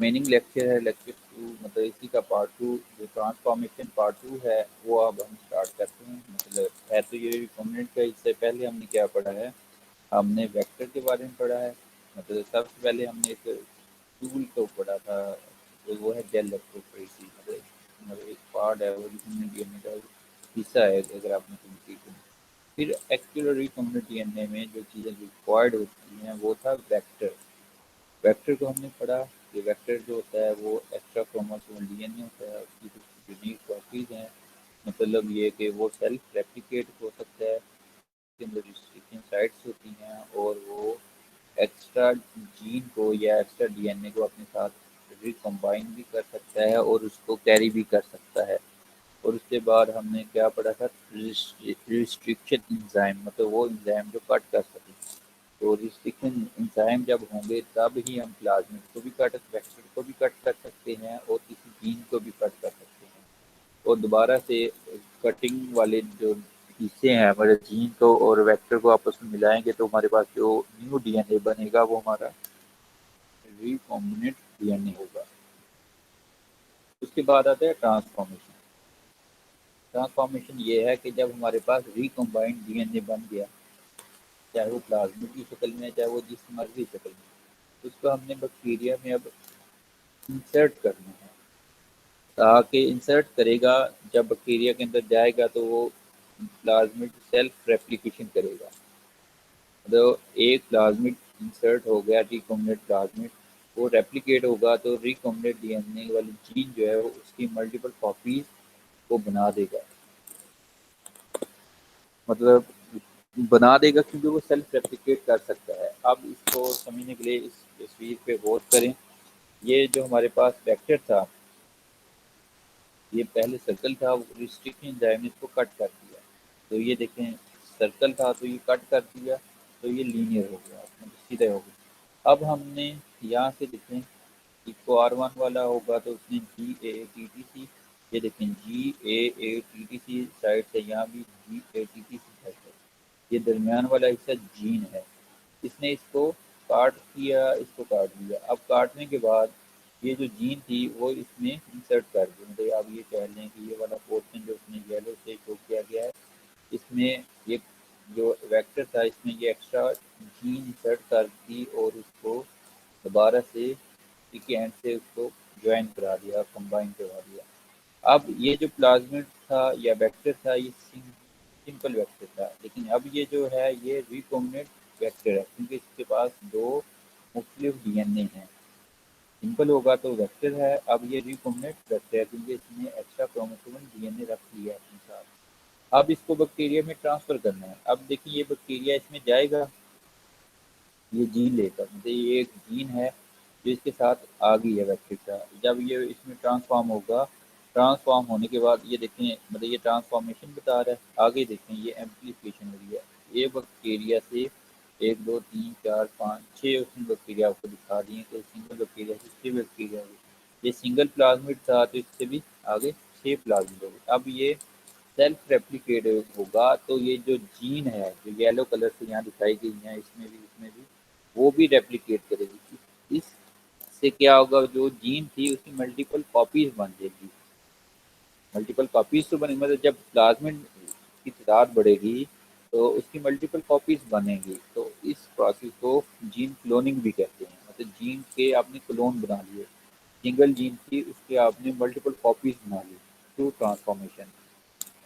Meaning lecture है, lecture 2, मतलब इसी का पार्ट 2, जो ट्रांसफॉर्मेशन पार्ट 2 है वो अब हम स्टार्ट करते हैं। मतलब है तो ये रिकॉम्बिनेंट का, इससे पहले हमने क्या पढ़ा है, हमने वेक्टर के बारे में पढ़ा है। मतलब सबसे पहले हमने एक टूल को पढ़ा था, तो वो है जेल इलेक्ट्रोफोरेसिस। मतलब एक पार्ट है वो रिकॉम्बिनेंट डीएनए का हिस्सा है, अगर आपने कंप्लीट किया। फिर एक्चुअल रिकॉम्बिनेंट डीएनए में जो चीज़ें रिक्वायर्ड होती हैं वो था वेक्टर। वेक्टर को हमने पढ़ा कि वेक्टर जो होता है वो एक्स्ट्रा क्रोमोसोमल डीएनए होता है, उसकी कुछ यूनिक प्रॉपर्टीज हैं। मतलब ये कि वो सेल्फ रेप्लिकेट हो सकता है, उसके अंदर रिस्ट्रिक्शन साइट्स होती हैं, और वो एक्स्ट्रा जीन को या एक्स्ट्रा डीएनए को अपने साथ रिकम्बाइन भी कर सकता है और उसको कैरी भी कर सकता है। और उसके बाद हमने क्या पढ़ा था, रिस्ट्रिक्शन इंजाइम, मतलब वो इंजाइम जो कट कर सके। तो रिस्ट्रिक्शन एंजाइम जब होंगे तब ही हम प्लाज्मिड को भी कट, वेक्टर को भी कट कर सकते हैं और किसी जीन को भी कट कर सकते हैं। और दोबारा से कटिंग वाले जो हिस्से हैं हमारे जीन को और वेक्टर को आपस में मिलाएंगे तो हमारे पास जो न्यू डीएनए बनेगा वो हमारा रिकॉम्बिनेंट डीएनए होगा। उसके बाद आता है ट्रांसफॉर्मेशन। ट्रांसफॉर्मेशन ये है कि जब हमारे पास रिकम्बाइंड डीएनए बन गया, चाहे वो प्लाज्मिड की शक्ल में, चाहे वो जिस मर्जी शक्ल में, उसको हमने बैक्टीरिया में अब इंसर्ट करना है। ताकि इंसर्ट करेगा, जब बैक्टीरिया के अंदर जाएगा तो वो प्लाज्मिड सेल्फ रेप्लिकेशन करेगा। तो एक प्लाज्मिड इंसर्ट हो गया, रिकॉम्बिनेंट प्लाज्मिड, वो रेप्लिकेट होगा तो रिकॉम्बिनेंट डीएनए वाली जीन जो है वो उसकी मल्टीपल कॉपीज को बना देगा। मतलब बना देगा क्योंकि वो सेल्फ रेप्लिकेट कर सकता है। अब इसको समझने के लिए इस तस्वीर पे गौर करें। ये जो हमारे पास वेक्टर था, ये पहले सर्कल था, वो रिस्ट्रिक्शन एंजाइम ने इसको कट कर दिया। तो ये देखें, सर्कल था तो ये कट कर दिया, तो ये लीनियर हो गया, मतलब सीधा हो गया। अब हमने यहाँ से देखें, इसको R1 वाला होगा तो उसने GAATTC, ये देखें GAATTC साइड से, यहाँ भी GATTC साइड से, ये दरमियान वाला हिस्सा जीन है। इसने इसको काट दिया, इसको काट दिया। अब काटने के बाद ये जो जीन थी वो इसमें इंसर्ट कर दी। मतलब आप ये कह लें कि ये वाला पोर्शन जो उसने येलो से शो किया गया है, इसमें ये जो वेक्टर था इसमें ये एक्स्ट्रा जीन इंसर्ट कर दी और उसको दोबारा से एक एंड से उसको ज्वाइन करा दिया, कंबाइन करवा दिया। अब ये जो प्लाज्मिड था या वेक्टर था, ये सिंपल वेक्टर था, लेकिन अब ये जो है ये रिकॉम्बिनेंट वेक्टर है, क्योंकि इसके पास दो मुख्तलिफ डीएनए हैं। सिंपल होगा तो वेक्टर है, अब ये रिकॉम्बिनेंट वेक्टर है क्योंकि इसने एक्स्ट्रा क्रोमोसोमल डीएनए रख लिया है अपने साथ। अब इसको बैक्टीरिया में ट्रांसफर करना है। अब देखिए ये बैक्टीरिया इसमें जाएगा, ये जीन लेकर, मतलब ये एक जीन है जो इसके साथ आ गई है वेक्टर का। जब ये इसमें ट्रांसफॉर्म होगा, ट्रांसफॉर्म होने के बाद ये देखें, मतलब ये ट्रांसफॉर्मेशन बता रहा है। आगे देखें ये एम्पलीफिकेशन हो रही है। ये बैक्टीरिया से 1 2 3 4 5 6 उसने बैक्टीरिया आपको दिखा दिए, तो सिंगल बैक्टीरिया से 6 बैक्टीरिया हो गए। ये सिंगल प्लाज्मिड था तो इससे भी आगे 6 प्लाज्मिड हो गए। अब ये सेल्फ रेप्लिकेट होगा तो ये जो जीन है जो येलो कलर से यहाँ दिखाई गई है, इसमें भी वो भी रेप्लिकेट करेगी। इससे क्या होगा, जो जीन थी उसकी मल्टीपल कॉपीज बन जाएगी। मल्टीपल कॉपीज तो बनेगी, मतलब जब प्लाज्मिड की तादाद बढ़ेगी तो उसकी मल्टीपल कॉपीज बनेंगी। तो इस प्रोसेस को जीन क्लोनिंग भी कहते हैं। मतलब जीन के आपने क्लोन बना लिए, सिंगल जीन की उसके आपने मल्टीपल कॉपीज बना ली थ्रू ट्रांसफॉर्मेशन।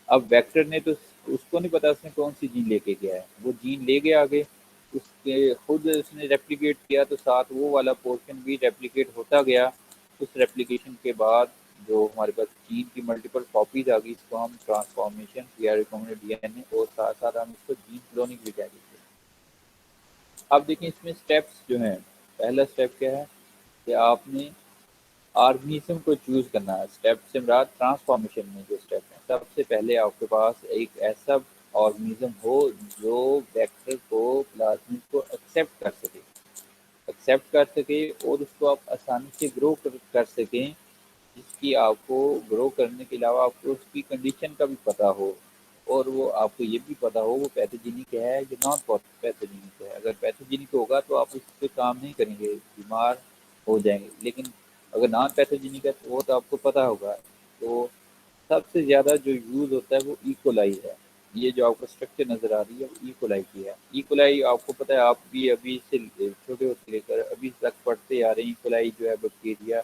अब वेक्टर ने तो उसको नहीं पता उसने कौन सी जीन लेके गया है, वो जीन ले गया आगे, उसके खुद उसने रेप्लिकेट किया तो साथ वो वाला पोर्शन भी रेप्लिकेट होता गया। उस रेप्लिकेशन के बाद जो हमारे पास जीन की मल्टीपल कॉपीज आ गई, इसको हम ट्रांसफॉर्मेशन या रिकॉम्बिनेंट डीएनए, और साथ साथ हम इसको जीन क्लोनिंग भी कह देते हैं। अब देखिए इसमें स्टेप्स जो हैं, पहला स्टेप क्या है कि आपने ऑर्गेनिज्म को चूज करना है। स्टेप से मुराद ट्रांसफॉर्मेशन में जो स्टेप है, सबसे पहले आपके पास एक ऐसा ऑर्गेनिज्म हो जो वेक्टर को, प्लाज्मिड को एक्सेप्ट कर सके और उसको आप आसानी से ग्रो कर सकें, जिसकी आपको ग्रो करने के अलावा आपको उसकी कंडीशन का भी पता हो, और वो आपको ये भी पता हो वो पैथोजेनिक है या नॉन पैथोजेनिक है। अगर पैथोजेनिक होगा तो आप उस पर काम नहीं करेंगे, बीमार हो जाएंगे। लेकिन अगर नॉन पैथोजेनिक है तो वो तो आपको पता होगा। तो सबसे ज़्यादा जो यूज़ होता है वो इकोलाई है। ये जो आपको स्ट्रक्चर नज़र आ रही है वो इकोलाई की है। इकोलाई आपको पता है, आप भी अभी से छोटे होते लेकर अभी तक पढ़ते आ रहे हैं। इकोलाई जो है बैक्टीरिया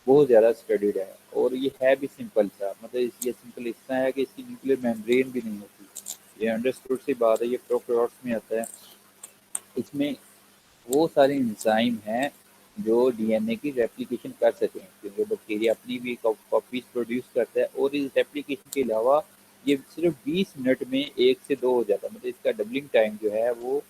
बहुत ज़्यादा स्टडीड है, और ये है भी सिंपल सा, मतलब ये सिंपल इस तरह है कि इसकी न्यूक्लियर मेम्ब्रेन भी नहीं होती। ये अंडरस्टूड सी बात है, ये प्रोकैरियोट्स में आता है। इसमें वो सारे एंजाइम हैं जो डीएनए की रेप्लिकेशन कर सकें, क्योंकि बैक्टीरिया अपनी भी कॉपीज प्रोड्यूस करता है, और इस रेप्लिकेशन के अलावा ये सिर्फ 20 मिनट में 1 से 2 हो जाता है। मतलब इसका डबलिंग टाइम जो है वो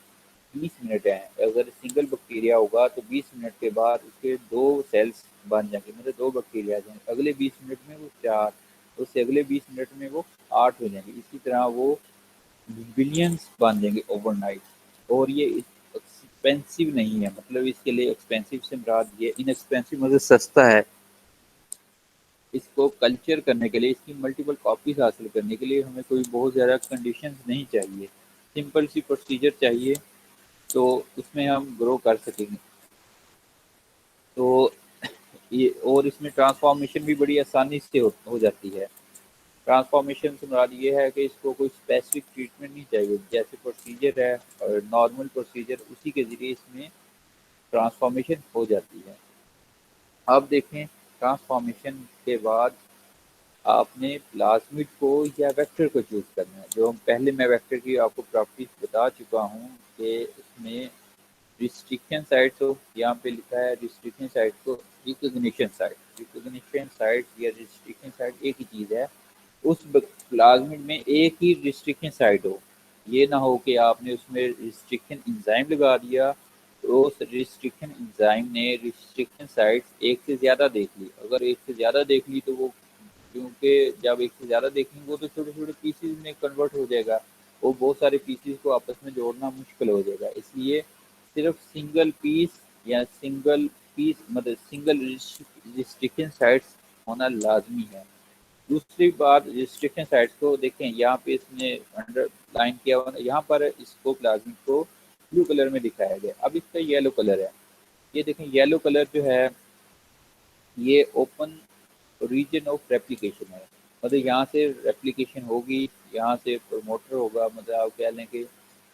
20 मिनट है। अगर सिंगल बैक्टीरिया होगा तो 20 मिनट के बाद उसके 2 सेल्स बन जाएंगे, मतलब 2 बैक्टीरिया आ जाएंगे। अगले 20 मिनट में वो 4, उससे अगले 20 मिनट में वो 8 हो जाएंगे। इसी तरह वो बिलियंस बन जाएंगे ओवरनाइट। और ये एक्सपेंसिव नहीं है, मतलब इसके लिए एक्सपेंसिव से मुराद ये इनएक्सपेंसिव, मतलब सस्ता है। इसको कल्चर करने के लिए, इसकी मल्टीपल कॉपीज हासिल करने के लिए हमें कोई बहुत ज़्यादा कंडीशंस नहीं चाहिए, सिंपल सी प्रोसीजर चाहिए, तो उसमें हम ग्रो कर सकेंगे। तो ये, और इसमें ट्रांसफॉर्मेशन भी बड़ी आसानी से हो जाती है। ट्रांसफॉर्मेशन से मुराद ये है कि इसको कोई स्पेसिफिक ट्रीटमेंट नहीं चाहिए, जैसे प्रोसीजर है और नॉर्मल प्रोसीजर, उसी के ज़रिए इसमें ट्रांसफॉर्मेशन हो जाती है। अब देखें, ट्रांसफॉर्मेशन के बाद आपने प्लाज्मिड को या वेक्टर को चूज़ करना है। जो पहले मैं वेक्टर की आपको प्रॉपर्टीज बता चुका हूँ कि उसमें रिस्ट्रिक्शन साइट्स हो, यहाँ पे लिखा है रिस्ट्रिक्शन साइट को रिकॉग्निशन साइट। रिकॉग्निशन साइट या रिस्ट्रिक्शन साइट एक ही चीज़ है। उस प्लाज्मिड में एक ही रिस्ट्रिक्शन साइट हो, ये ना हो कि आपने उसमें रिस्ट्रिक्शन एंजाइम लगा दिया तो उस रिस्ट्रिक्शन एंजाइम ने रिस्ट्रिक्शन साइट्स एक से ज़्यादा देख ली। अगर एक से ज़्यादा देख ली तो वो, क्योंकि जब एक से ज़्यादा देखेंगे वो तो छोटे छोटे पीसीज में कन्वर्ट हो जाएगा, वो बहुत सारे पीसीज को आपस में जोड़ना मुश्किल हो जाएगा। इसलिए सिर्फ सिंगल पीस या सिंगल पीस, मतलब सिंगल रिस्ट्रिक्शन साइट्स होना लाजमी है। दूसरी बात, रिस्ट्रिक्शन साइट्स को देखें, यहाँ पे इसने अंडरलाइन किया हुआ, यहाँ पर इसको प्लाज्मिड को ब्लू कलर में दिखाया गया। अब इसका येलो कलर है, ये देखें येलो कलर जो है ये ओपन रीजन ऑफ रेप्लिकेशन है। मतलब यहाँ से रेप्लिकेशन होगी, यहाँ से प्रोमोटर होगा, मतलब आप कह लें कि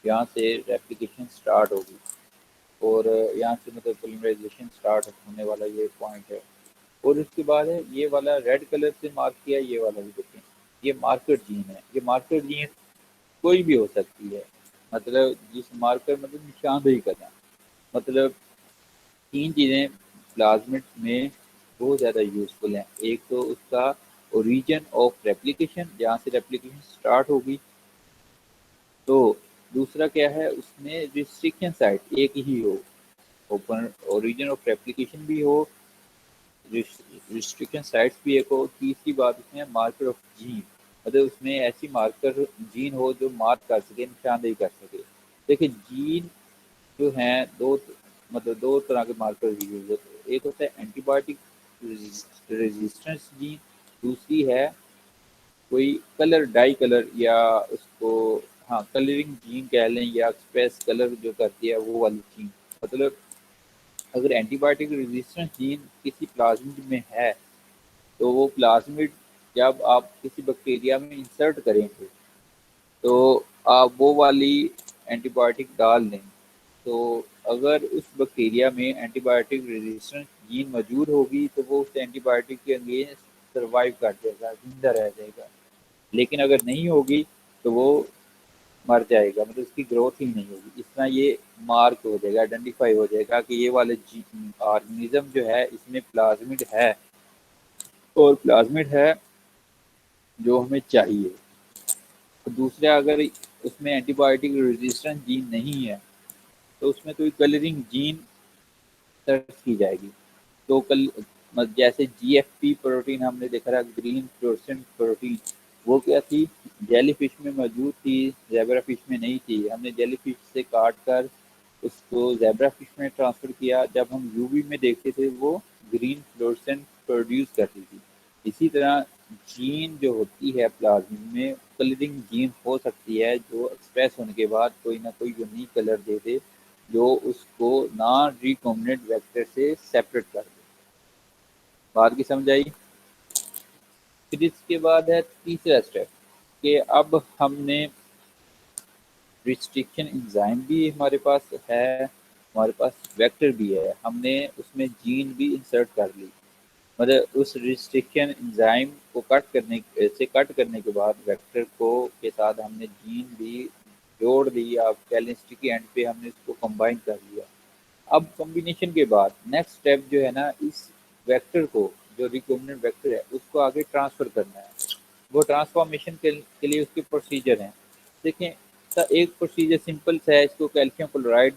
यहाँ से रेप्लिकेशन स्टार्ट होगी, और यहाँ से मतलब पोलिमराइजेशन स्टार्ट होने वाला ये पॉइंट है। और उसके बाद है ये वाला रेड कलर से मार्क किया, ये वाला भी देखें, ये मार्कर जीन है। ये मार्कर जीन कोई भी हो सकती है, मतलब जिस मार्कर, मतलब निशानदेही करना, मतलब 3 चीज़ें प्लाज्मिड में बहुत ज़्यादा यूज़फुल हैं। एक तो उसका ओरिजिन ऑफ रेप्लिकेशन, जहाँ से रेप्लिकेशन स्टार्ट होगी। तो दूसरा क्या है, उसमें रिस्ट्रिक्शन साइट एक ही हो, ओपन ओरिजिन ऑफ रेप्लिकेशन भी हो, रिस्ट्रिक्शन साइट्स भी एक हो। तीसरी बात उसमें मार्कर ऑफ जीन, मतलब उसमें ऐसी मार्कर जीन हो जो मार्क कर सके, निशानदेही कर सके। देखिए जीन जो हैं दो, मतलब 2 तरह के मार्कर यूज होते हैं। एक होता है एंटीबायोटिक रेजिस्टेंस जीन, दूसरी है कोई कलर डाई कलर, या उसको हाँ कलरिंग जीन कह लें, या एक्सप्रेस कलर जो करती है वो वाली जीन। मतलब अगर एंटीबायोटिक रेजिस्टेंस जीन किसी प्लाज्मिड में है तो वो प्लाज्मिड जब आप किसी बैक्टीरिया में इंसर्ट करेंगे तो आप वो वाली एंटीबायोटिक डाल दें। तो अगर उस बैक्टीरिया में एंटीबायोटिक रेजिस्टेंस जीन मौजूद होगी तो वो उस एंटीबायोटिक के अगेंस्ट सर्वाइव कर जाएगा, जिंदा रह जाएगा। लेकिन अगर नहीं होगी तो वो मर जाएगा, मतलब उसकी ग्रोथ ही नहीं होगी। इस तरह ये मार्क हो जाएगा, आइडेंटिफाई हो जाएगा कि ये वाले ऑर्गेनिज्म जो है इसमें प्लाज्मिड है, और प्लाज्मिड है जो हमें चाहिए। तो दूसरा, अगर उसमें एंटीबायोटिक रेजिस्टेंस जीन नहीं है तो उसमें कोई कलरिंग जीन सर्च की जाएगी। तो जैसे जीएफपी प्रोटीन हमने देखा था, ग्रीन फ्लोरेसेंट प्रोटीन, वो क्या थी, जेलीफिश में मौजूद थी, ज़ेब्रा फिश में नहीं थी। हमने जेलीफिश से काट कर उसको ज़ेब्रा फिश में ट्रांसफ़र किया। जब हम यूवी में देखते थे वो ग्रीन फ्लोरेसेंट प्रोड्यूस करती थी। इसी तरह जीन जो होती है प्लाज्मिड में, कलरिंग जीन हो सकती है जो एक्सप्रेस होने के बाद कोई ना कोई यूनिक कलर दे दे, जो उसको नॉन रिकॉम्बिनेंट वेक्टर से सेपरेट कर दे। बात की समझ आई। फिर इसके बाद है तीसरा स्टेप कि अब हमने रिस्ट्रिक्शन एंजाइम भी हमारे पास है, हमारे पास वेक्टर भी है, हमने उसमें जीन भी इंसर्ट कर ली। मतलब उस रिस्ट्रिक्शन एंजाइम को कट करने के बाद वेक्टर को के साथ हमने जीन भी जोड़ दी, आप कह लें स्टिकी एंड पे हमने इसको कंबाइन कर लिया। अब कॉम्बिनेशन के बाद नेक्स्ट स्टेप जो है ना, इस वेक्टर को, जो रिकॉम्बिनेंट वेक्टर है उसको आगे ट्रांसफ़र करना है। वो ट्रांसफॉर्मेशन के लिए उसके प्रोसीजर हैं। देखें, एक प्रोसीजर सिंपल सा है, इसको कैल्शियम क्लोराइड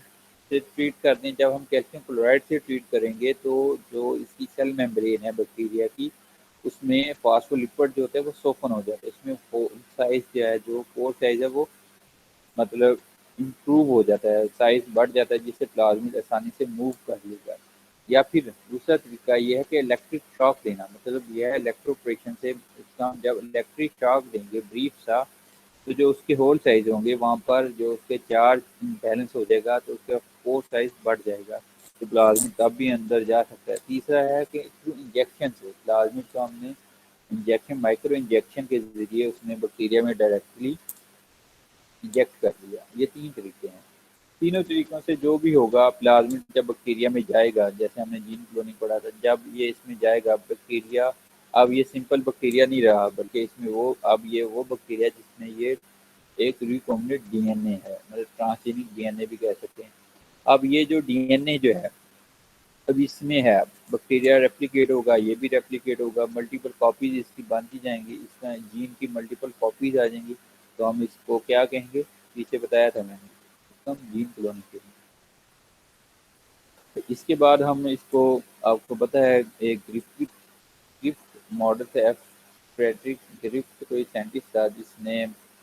से ट्रीट कर दें। जब हम कैल्शियम क्लोराइड से ट्रीट करेंगे तो जो इसकी सेल मेम्ब्रेन है बैक्टीरिया की, उसमें फॉस्फोलिपिड जो होते हैं वो सोफन हो जाते हैं। इसमें पोर साइज जो है, जो पोर साइज है वो मतलब इम्प्रूव हो जाता है, साइज बढ़ जाता है, जिससे प्लाज्मिड आसानी से मूव कर लेगा। या फिर दूसरा तरीका ये है कि इलेक्ट्रिक शॉक देना, मतलब यह है इलेक्ट्रोप्रेशन से इसका हम जब इलेक्ट्रिक शॉक देंगे ब्रीफ सा, तो जो उसके होल साइज होंगे वहाँ पर जो उसके चार्ज बैलेंस हो जाएगा, तो उसका पोर साइज बढ़ जाएगा, तो प्लाज्मिड तब भी अंदर जा सकता है। तीसरा है कि थ्रू इंजेक्शन से प्लाज्मिड को हमने इंजेक्शन, माइक्रो इंजेक्शन के जरिए उसमें बैक्टीरिया में डायरेक्टली इंजेक्ट कर लिया। ये तीन तरीके हैं। तीनों तरीकों से जो भी होगा, प्लाज्मिड जब बैक्टीरिया में जाएगा, जैसे हमने जीन क्लोनिंग पढ़ा था, जब ये इसमें जाएगा बैक्टीरिया, अब ये सिंपल बैक्टीरिया नहीं रहा, बल्कि इसमें वो अब ये वो बैक्टीरिया जिसमें ये एक रिकॉम्बिनेंट डीएनए है, मतलब ट्रांसजेनिक डीएनए भी कह सकते हैं। अब ये जो डीएनए जो है अब इसमें है, बैक्टीरिया रेप्लिकेट होगा, ये भी रेप्लिकेट होगा, मल्टीपल कॉपीज इसकी बनती जाएंगी, इसका जीन की मल्टीपल कॉपीज आ जाएंगी। तो हम इसको क्या कहेंगे, पीछे बताया था मैंने, इसको हम जीन क्लोनिंग कहेंगे। तो इसके बाद हम इसको, आपको पता है एक ग्रिफ्ट मॉडल से, एफ फ्रेडरिक ग्रिफ्ट कोई साइंटिस्ट था जिसने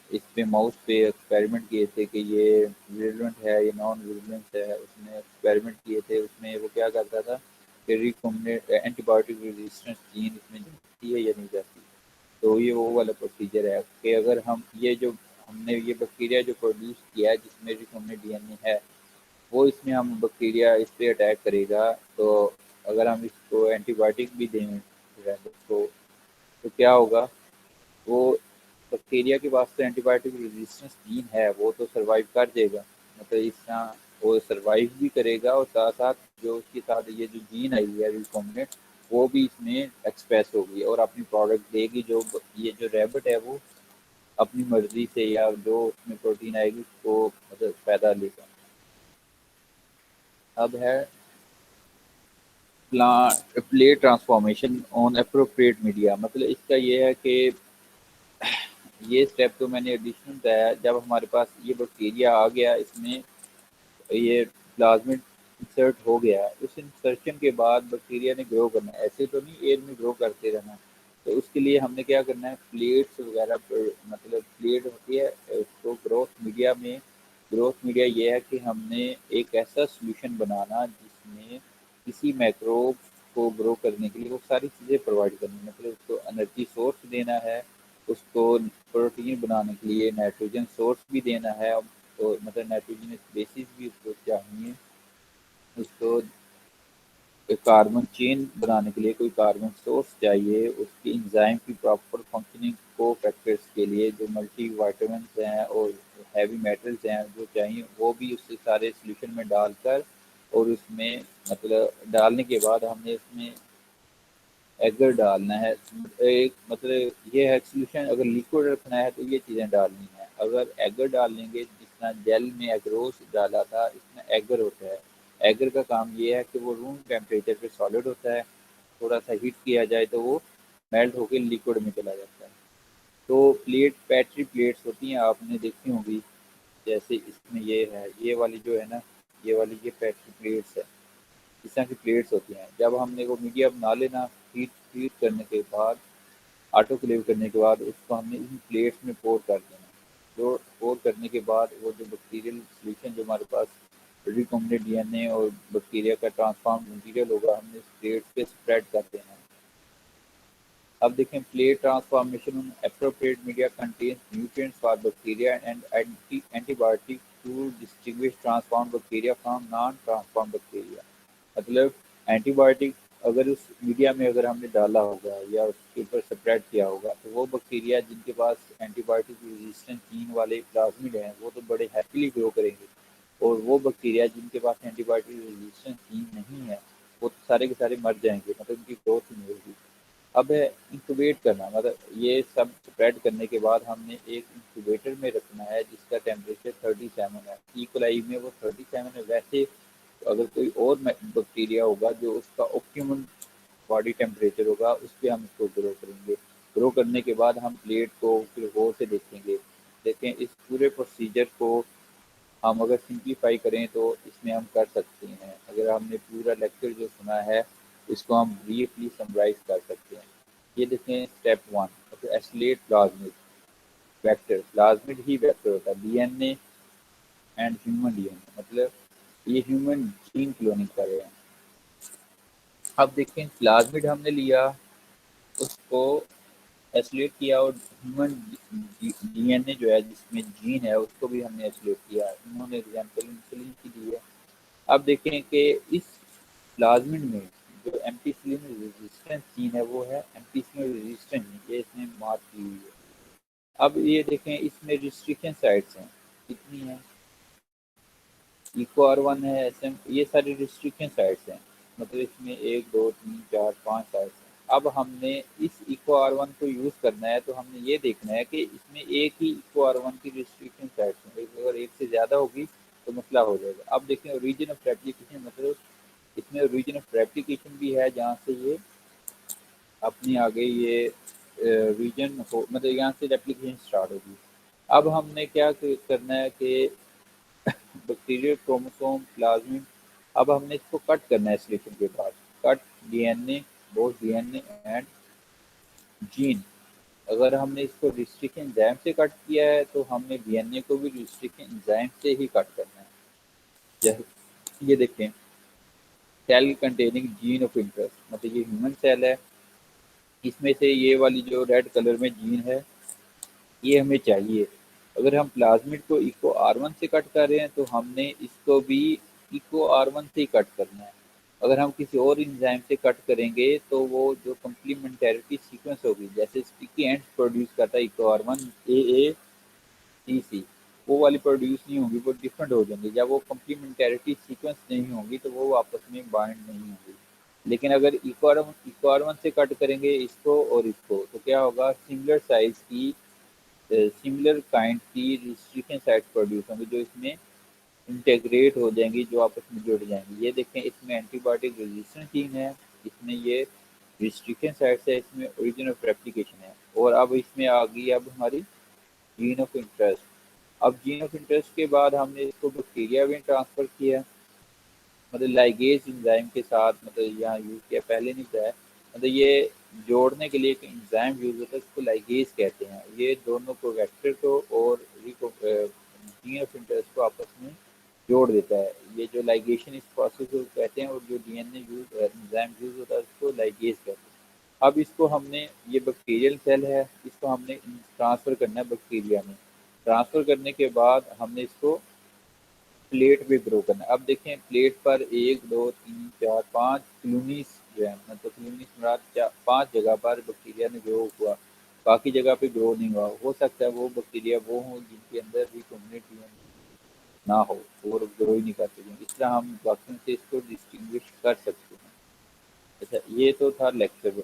इस पे माउस पे एक्सपेरिमेंट किए थे कि ये विरुलेंट है, ये नॉन विरुलेंट है। उसने एक्सपेरिमेंट किए थे, उसमें वो क्या करता था कि रिकॉम्बिनेंट एंटीबायोटिक रेजिस्टेंस जीन इसमें जाती है या नहीं जाती। तो ये वो वाला प्रोसीजर है कि अगर हम ये जो हमने ये बैक्टीरिया जो प्रोड्यूस किया है जिसमें रिकॉम्बिनेंट डीएनए है, वो इसमें हम बैक्टीरिया इस पे अटैक करेगा, तो अगर हम इसको एंटीबायोटिक भी दें रैबिट को, तो क्या होगा, वो बैक्टीरिया के पास तो एंटीबायोटिक रेजिस्टेंस जीन है, वो तो सर्वाइव कर जाएगा, मतलब इस तरह वो सर्वाइव भी करेगा, और साथ साथ जो उसके साथ ये जो जीन आई है रिकॉम्बिनेंट, वो भी इसमें एक्सप्रेस होगी और अपनी प्रोडक्ट देगी। जो ये जो रैबिट है वो अपनी मर्जी से या जो उसमें प्रोटीन आएगी उसको मतलब पैदा लेगा। अब है plate transformation on appropriate media, मतलब इसका ये है कि ये स्टेप तो मैंने एडिशनल बताया। जब हमारे पास ये बैक्टीरिया आ गया, इसमें ये प्लाज्मिड इंसर्ट हो गया, उस इंसर्शन के बाद बैक्टीरिया ने ग्रो करना है, ऐसे तो नहीं एयर में ग्रो करते रहना। तो उसके लिए हमने क्या करना है, प्लेट्स वगैरह पर, मतलब प्लेट होती है उसको ग्रोथ मीडिया ये है कि हमने एक ऐसा सोल्यूशन बनाना जिसमें किसी मैक्रोब को ग्रो करने के लिए वो सारी चीज़ें प्रोवाइड करनी, मतलब उसको एनर्जी सोर्स देना है, उसको प्रोटीन बनाने के लिए नाइट्रोजन सोर्स भी देना है, तो मतलब नाइट्रोजनस बेसिस भी उसको चाहिए, उसको कार्बन चेन बनाने के लिए कोई कार्बन सोर्स चाहिए, उसकी एंजाइम की प्रॉपर फंक्शनिंग को फैक्टर्स के लिए जो मल्टी वाइटामिन हैं और हैवी मेटल्स हैं जो चाहिए, वो भी उससे सारे सोल्यूशन में डालकर, और उसमें मतलब डालने के बाद हमने इसमें एगर डालना है। एक मतलब ये है सोल्यूशन, अगर लिक्विड रखना है तो ये चीज़ें डालनी है। अगर एगर डाल लेंगे, जिस तरह जेल में एगरोस डाला था, इसमें एगर होता है। एगर का काम ये है कि वो रूम टेम्परेचर पे सॉलिड होता है, थोड़ा सा हीट किया जाए तो वो मेल्ट होकर लिक्विड में चला जाता है। तो पैट्री प्लेट्स होती हैं, आपने देखी होंगी, जैसे इसमें ये है, ये वाली जो है ना, ये वाली ये पैट्री प्लेट्स है, इस तरह की प्लेट्स होती हैं। जब हमने वो मीडिया बना लेना, हीट हीट करने के बाद, ऑटोक्लेव करने के बाद, उसको हमने इन प्लेट्स में पोर कर देना। जो पोर करने के बाद वो जो बैक्टीरियल सोल्यूशन जो हमारे पास रिकॉम्बिनेंट डीएनए और बैक्टीरिया का ट्रांसफॉर्म मटीरियल होगा, हमने इस प्लेट पे स्प्रेड कर देना है। अब देखें, plate transformation on appropriate media contains nutrients for bacteria and antibiotic to distinguish transform bacteria from non transform bacteria. मतलब एंटीबायोटिक अगर उस मीडिया में अगर हमने डाला होगा या उसके ऊपर स्प्रेड किया होगा तो वो बैक्टीरिया जिनके पास एंटीबायोटिक रेजिस्टेंट जीन वाले प्लाज्मिड हैं वो तो बड़े हैप्पीली ग्रो करेंगे, और वो बैक्टीरिया जिनके पास एंटीबायोटिक रेजिस्टेंट जीन नहीं है वो तो सारे के सारे मर जाएंगे, मतलब उनकी ग्रोथ ही नहीं होगी। अब है इंक्यूबेट करना, मतलब ये सब स्प्रेड करने के बाद हमने एक इंक्यूबेटर में रखना है जिसका टेम्परेचर 37 है। इकोलाई में वो 37 है। वैसे अगर कोई और बैक्टीरिया होगा जो उसका ऑप्टिमम बॉडी टेम्परेचर होगा उस पर हम इसको ग्रो करेंगे। ग्रो करने के बाद हम प्लेट को फिर गौर से देखेंगे। देखें इस पूरे प्रोसीजर को हम अगर सिंप्लीफाई करें तो इसमें हम कर सकते हैं। अगर हमने पूरा लेक्चर जो सुना है इसको हम ब्रीफली समराइज कर सकते हैं। ये देखें स्टेप 1, तो एसिलेट प्लाज्मिड वेक्टर। प्लाज्मिड ही वेक्टर होता है, डीएनए एंड ह्यूमन डीएनए, मतलब ये ह्यूमन जीन क्लोनिंग कर रहे हैं। अब देखें प्लाज्मिड हमने लिया, उसको एसिलेट किया और ह्यूमन डीएनए जो है जिसमें जीन है उसको भी हमने एसिलेट किया। इन्होंने एग्जाम्पल इंसुलिन की दी है। अब देखें कि इस प्लाज्मिड में जो एम्पिसिलिन रेजिस्टेंस जीन है वो है एम्पिसिलिन रेजिस्टेंट, ये इसमें मार्क की हुई है। अब ये देखें इसमें रिस्ट्रिक्शन साइट्स हैं, कितनी है, इको R1 है, SM, ये सारी रिस्ट्रिक्शन साइट्स हैं, मतलब इसमें 1 2 3 4 5 साइट्स हैं। अब हमने इस इको R1 को यूज़ करना है तो हमने ये देखना है कि इसमें एक ही इको R1 की रिस्ट्रिक्शन साइट्स हैं, अगर एक से ज़्यादा होगी तो मसला हो जाएगा। अब देखें ओरिजिन ऑफ रेप्लिकेशन, मतलब इसमें ओरिजिन ऑफ रेप्लिकेशन भी है जहाँ से ये अपनी आगे ये रीजन हो, मतलब यहाँ से रेप्लिकेशन स्टार्ट होगी। अब हमने क्या करना है कि बैक्टीरियल क्रोमोसोम प्लाज्मिड, अब हमने इसको कट करना है सिलेक्शन के बाद। Cut DNA, both DNA and gene. अगर हमने इसको रिस्ट्रिक्शन एंजाइम से कट किया है तो हमने डीएनए को भी रिस्ट्रिक्शन एंजाइम से ही कट करना है। जैसे ये देखें cell containing gene of interest, मतलब ये ह्यूमन सेल है, इसमें से ये वाली जो रेड कलर में जीन है ये हमें चाहिए। अगर हम प्लाज्मिड को इको R1 से कट कर रहे हैं तो हमने इसको भी इको R1 से ही कट करना है। अगर हम किसी और एंजाइम से कट करेंगे तो वो जो कम्प्लीमेंटेरिटी सीक्वेंस होगी, जैसे स्टिकी एंड्स प्रोड्यूस करता है इको R1 AACC, वो वाली प्रोड्यूस नहीं होगी, वो डिफरेंट हो जाएंगी। जब वो कम्प्लीमेंटेरिटी सीक्वेंस नहीं होंगी तो वो आपस में बाइंड नहीं होंगी। लेकिन अगर इको R1 से कट करेंगे इसको और इसको तो क्या होगा, सिमिलर साइज की सिमिलर काइंड की रिस्ट्रिक्शन साइट्स प्रोड्यूस होंगी जो इसमें इंटेग्रेट हो जाएंगी, जो आपस में जुड़ जाएंगी। ये देखें इसमें एंटीबायोटिक रेजिस्टेंस जीन है, इसमें ये रिस्ट्रिक्शन साइट्स है, इसमें ओरिजिन ऑफ रेप्लिकेशन है। और अब इसमें आ गई अब हमारी जीन ऑफ इंटरेस्ट। अब जीन ऑफ इंटरेस्ट के बाद हमने इसको बैक्टीरिया में ट्रांसफ़र किया, मतलब लाइगेज एंजाइम के साथ, मतलब यहाँ यूज़ किया, पहले नहीं था, मतलब ये जोड़ने के लिए एक एंजाइम यूज़ होता है उसको लाइगेज कहते हैं। ये दोनों को वेक्टर को और जीन ऑफ इंटरेस्ट को आपस में जोड़ देता है। ये जो लाइगेशन इस प्रोसेस को कहते हैं, और जो डीएनए यूज एंजाइम यूज़ होता है उसको लाइगेज कहते हैं। अब इसको हमने, ये बैक्टीरियल सेल है, इसको हमने ट्रांसफ़र करना है बैक्टीरिया में। ट्रांसफ़र करने के बाद हमने इसको प्लेट पे ग्रो करना है। अब देखें प्लेट पर 1 2 3 4 5 कॉलोनीज जो है, मतलब कॉलोनीज मुराद 5 जगह पर बैक्टीरिया ने ग्रो हुआ, बाकी जगह पे ग्रो नहीं हुआ। हो सकता है वो बैक्टीरिया वो हों जिनके अंदर रिकॉम्बिनेंट ना हो और ग्रो ही नहीं कर सकें, इस तरह हम बाकियों से इसको डिस्टिंग्विश कर सकते हैं। अच्छा, ये तो था लेक्चर।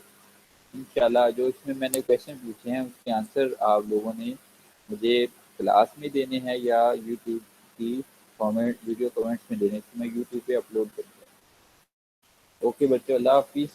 इंशाल्लाह जो इसमें मैंने क्वेश्चन पूछे हैं उसके आंसर आप लोगों ने मुझे क्लास में देने हैं या यूट्यूब की वीडियो कमेंट्स में देने, तो मैं यूट्यूब पे अपलोड करूँगा। ओके बच्चों, अल्लाह हाफिज़।